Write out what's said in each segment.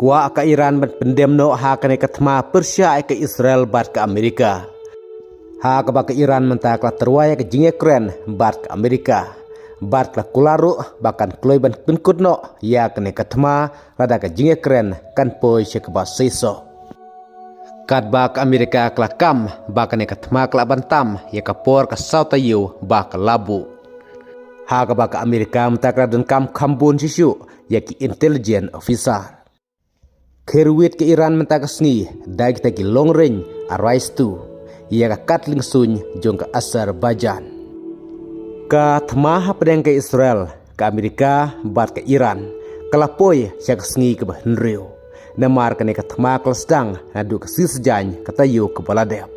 Kuah ke Iran pendem no ha kene ketma Persia ke Israel bat ke Amerika. Ha ke Iran mentak la terwaya ke jinge keren bat ke Amerika. Bat ke kularu bahkan kloi ban penkut no ya kene ketma rada ke jinge keren kan poi se ke seso. Kat bak Amerika kla kam bak kene ketma kla bantam ya ke por ke sautayu bak ke labu. Ha ke bak Amerika mentak la dan kam kambun sisu ya ki intelligence officer. Kerwit ke Iran mentak sengi dai kita ki long range arise tu ia ka katling sun jong ke Azerbaijan. Ka tmah pedang ke Israel ke Amerika bat ke Iran kelapoi syak sengi ke Henrio. Namar kene ke tmah kel sedang adu ke sisjany kata yu ke baladep.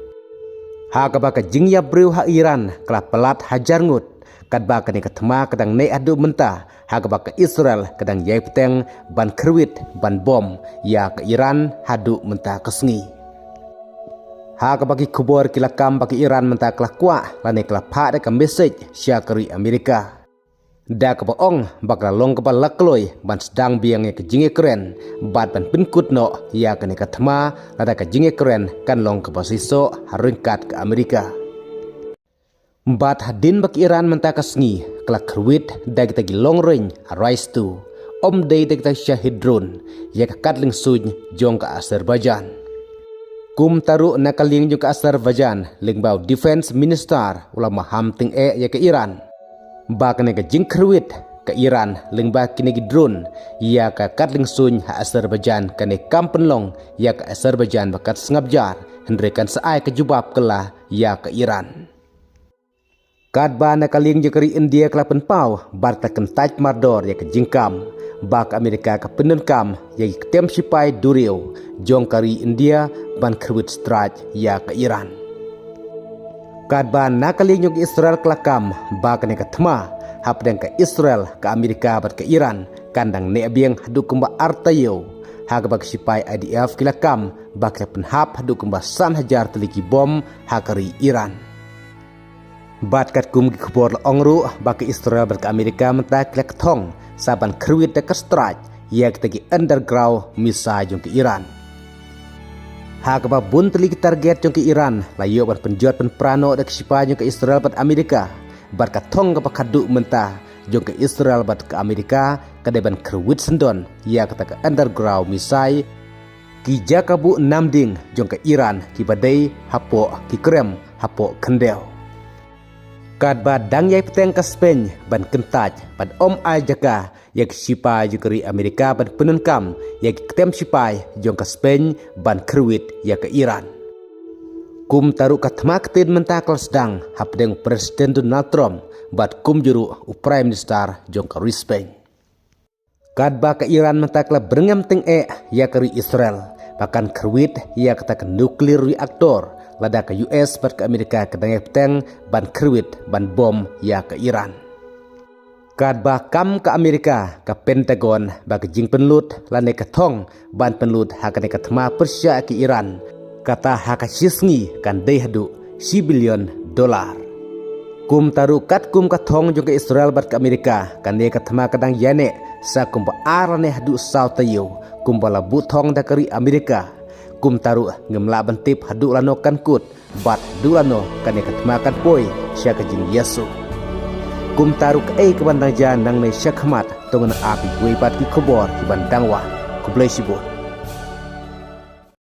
Ha ka ba ke jingya breu ha Iran kelap pelat hajar ngut kat ba kene ke tmah kadang ne adu mentah ha ka ba ke Israel kadang yai peteng ban kerwit ban bom ya ke Iran hadu mentah ke sengi. Ha ka bagi kubur kilakam bagi Iran mentah kelakwa lane kelapa de ke message syakari Amerika. Da ke baong bakla long ke lakloi ban sedang biang ke jinge keren bat ban penkut no ya ke ne ke tma lada ke jinge keren kan long ke basiso haringkat ke Amerika. Bat hadin bagi Iran mentah ke sengi kelak kerwit da kita gi long range arise tu om day kita syahid drone ya ke katling suj jong ke Azerbaijan. Kum taru nakaling jong ke Azerbaijan lingbau defense minister ulama ham ting ya ke Iran. Ba kene ke jing kerwit ke Iran lingba kini gi drone ya ke katling suj ha Azerbaijan kene kampenlong ya ke Azerbaijan bakat sengabjar hendrekan saai ke jubab kelah ya ke Iran. Kat ba nakaling jekari India kelapen pau barta kentaj mardor ya ke jingkam bak Amerika ke penenkam ya ke tem sipai durio jong kari India ban kerwit straj ya ke Iran. Kat ba nakaling jong Israel kelakam bak ne ke tma hapdeng ke Israel ke Amerika bat ke Iran kandang ne abiang hadu kumba artayo ha ke bak sipai IDF kelakam bak lepen hap hadu kumba san hajar teliki bom ha kari Iran. Bat kat kum gi kubor ongru bak Israel bat ke Amerika mentah klek thong saban kerwit de kestraj ya kita gi underground misai jong ke Iran. Ha ke bun telik target jong ke Iran layo ban penjot pen prano de sipa jong ke Israel bat Amerika bat ka thong ke pakadu mentah jong ke Israel bat ke Amerika kade ban kerwit sendon ya kita ke underground misai ki jakabu namding jong ke Iran ki badai hapo ki krem hapo kendel. Kat ba dang yai peteng ke Spain ban kentaj ban om ai jaka yak sipai jukeri Amerika ban penenkam yak ketem sipai jong ke Spain ban kerwit yak ke Iran. Kum taru katmak tin mentakal sedang hapdeng Presiden Donald Trump bat kum juru Prime Minister jong ke Spain. Kat ba ke Iran mentakla berengam teng yak keri Israel bahkan kerwit yak ke nuklir reaktor lada ke US bat ke Amerika kedang peteng ban kerwit ban bom ya ke Iran. Kad ba kam ke Amerika ke Pentagon bagi jing penlut lane ke thong ban penlut hakane ke thma Persia ke Iran kata haka sisngi kan dei hadu $1 billion. Kum taru kat kum ke thong jong ke Israel bat ke Amerika kan ne ke thma kadang yane sa kum ba arane hadu sautayo kum bala buthong da keri Amerika. Kum taru ngemla bentip hadu lano kan kut bat dulano kane katmakan poi sya kejing Yesu. Kum taru ke bandang jan nang ne syakmat tongan api kuipat ki kobor ki bandangwa kublai sibut.